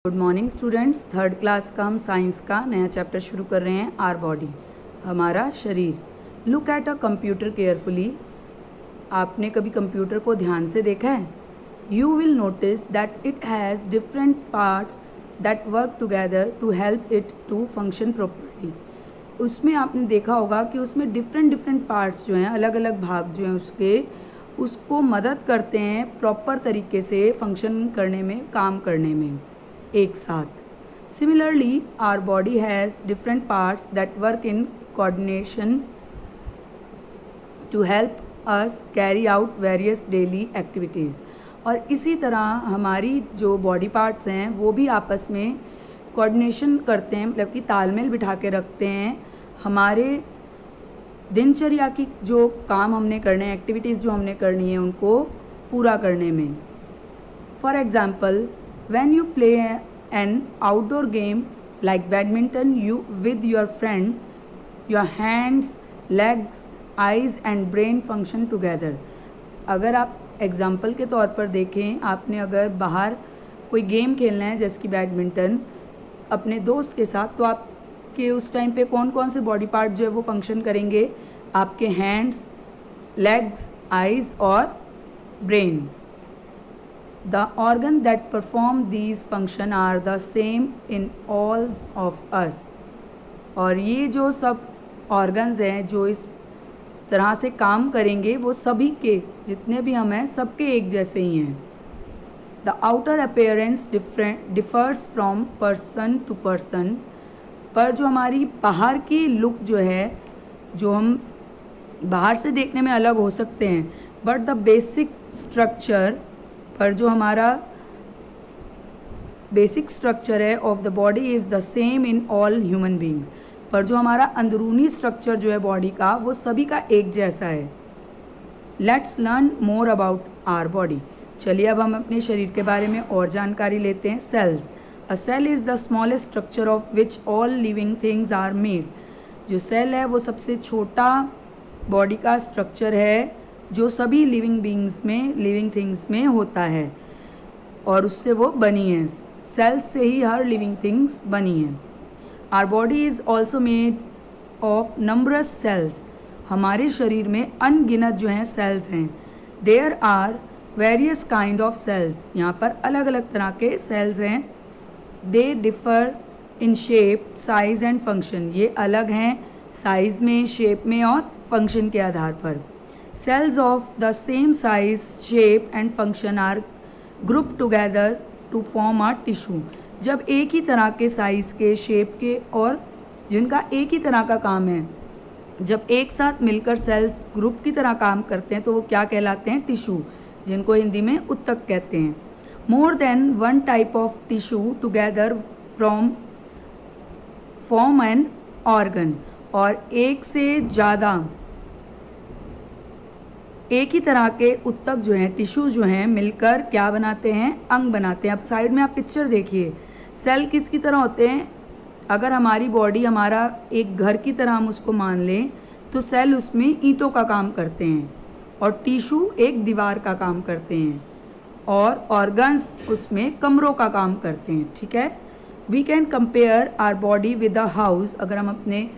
Good morning students. Third class का हम science का नया चैप्टर शुरू कर रहे हैं। आवर बॉडी, हमारा शरीर। Look at a computer carefully. आपने कभी कंप्यूटर को ध्यान से देखा है? You will notice that it has different parts that work together to help it to function properly. उसमें आपने देखा होगा कि उसमें डिफरेंट पार्ट्स जो हैं, अलग अलग भाग जो हैं उसको मदद करते हैं प्रॉपर तरीके से फंक्शन करने में, काम करने में एक साथ। Similarly, our body has different parts that work in coordination to help us carry out various daily activities. और इसी तरह हमारी जो बॉडी पार्ट्स हैं वो भी आपस में कोऑर्डिनेशन करते हैं, मतलब कि तालमेल बिठा के रखते हैं हमारे दिनचर्या की जो काम हमने करने हैं, एक्टिविटीज़ जो हमने करनी है उनको पूरा करने में। For example, when you play an outdoor game like badminton with your friend, your hands, legs, eyes and brain function together. अगर आप एग्जाम्पल के तौर पर देखें, आपने अगर बाहर कोई गेम खेलना है जैसे कि बैडमिंटन अपने दोस्त के साथ, तो आपके उस टाइम पे कौन कौन से बॉडी पार्ट जो है वो फंक्शन करेंगे? आपके हैंड्स, लेग्स, आइज़ और brain. The organ that perform these function are the same in all of us. और ये जो सब ऑर्गन्स हैं जो इस तरह से काम करेंगे वो सभी के, जितने भी हम हैं सबके एक जैसे ही हैं। The outer appearance differs from person to person. पर जो हमारी बाहर की लुक जो है, जो हम बाहर से देखने में अलग हो सकते हैं, बट द बेसिक स्ट्रक्चर, पर जो हमारा बेसिक स्ट्रक्चर है of the body is the same in all human beings. पर जो हमारा अंदरूनी स्ट्रक्चर जो है बॉडी का, वो सभी का एक जैसा है। Let's learn more about our body. चलिए अब हम अपने शरीर के बारे में और जानकारी लेते हैं। Cells. A cell is the smallest structure of which all living things are made. जो सेल है वो सबसे छोटा बॉडी का स्ट्रक्चर है जो सभी लिविंग थिंग्स में होता है और उससे वो बनी है। सेल्स से ही हर लिविंग थिंग्स बनी है। Our body is also made of numbers cells. हमारे शरीर में अनगिनत जो हैं सेल्स हैं। There are various kind of cells. यहाँ पर अलग अलग तरह के सेल्स हैं। They differ in shape, size and function. ये अलग हैं साइज में, शेप में और फंक्शन के आधार पर। Cells of the same size, shape and function are grouped together to form a tissue. जब एक ही तरह के साइज के, शेप के और जिनका एक ही तरह का काम है, जब एक साथ मिलकर सेल्स ग्रुप की तरह काम करते हैं तो वो क्या कहलाते हैं? टिश्यू, जिनको हिंदी में उत्तक कहते हैं। More than one type of tissue together form an organ. और एक से ज़्यादा एक ही तरह के उत्तक जो हैं, टिश्यू जो हैं, मिलकर क्या बनाते हैं? अंग बनाते हैं। अब साइड में आप पिक्चर देखिए, सेल किसकी तरह होते हैं? अगर हमारी बॉडी हमारा एक घर की तरह हम उसको मान लें तो सेल उसमें ईंटों का काम करते हैं और टिश्यू एक दीवार का काम करते हैं और ऑर्गन्स उसमें कमरों का काम करते हैं। ठीक है। We can compare our body with a house. अगर हम अपने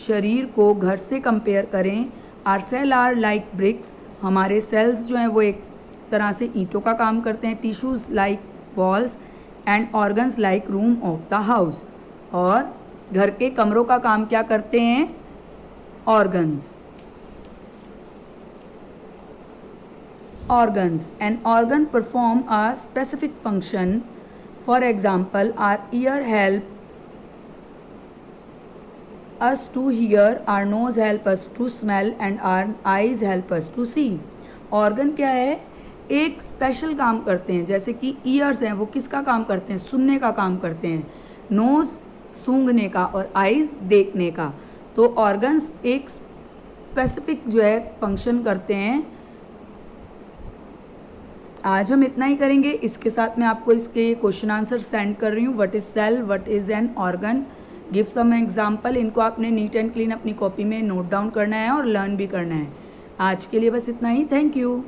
शरीर को घर से कंपेयर करें, our cell are like bricks. हमारे सेल्स जो हैं वो एक तरह से ईंटों का काम करते हैं। Tissues like walls and organs like room of the house. और घर के कमरों का काम क्या करते हैं? Organs. Organs. An organ perform a specific function. For example, our ear help us to hear, our nose help us to smell and our eyes help us to see. Organ क्या है? एक स्पेशल काम करते हैं। जैसे कि years हैं, वो किसका काम करते हैं? सुनने का काम करते हैं। नोज सूंघने का और आईज देखने का। तो ऑर्गन्स एक स्पेसिफिक जो है फंक्शन करते हैं। आज हम इतना ही करेंगे। इसके साथ मैं आपको इसके क्वेश्चन आंसर सेंड कर रही हूँ। What is cell, what is an organ, give some example. इनको आपने नीट एंड क्लीन अपनी कॉपी में नोट डाउन करना है और लर्न भी करना है। आज के लिए बस इतना ही। Thank you.